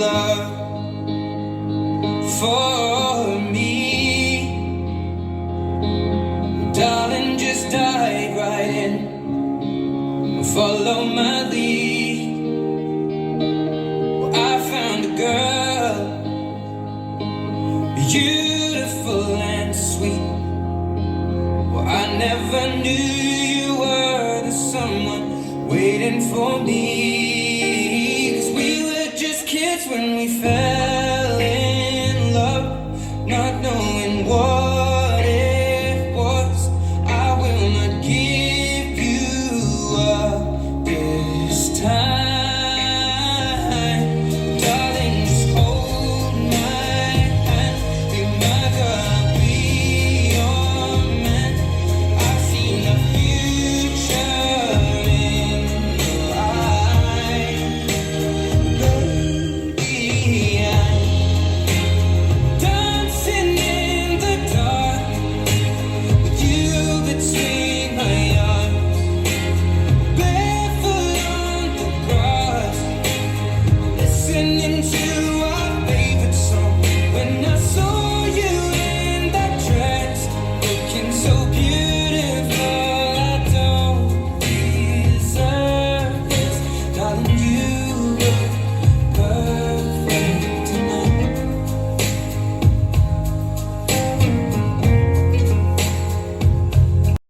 love for me. Darling, just dive right in, follow my lead. Well, I found a girl, beautiful and sweet. Well, I never knew you were the someone waiting for me. 'Cause we were just kids when we fell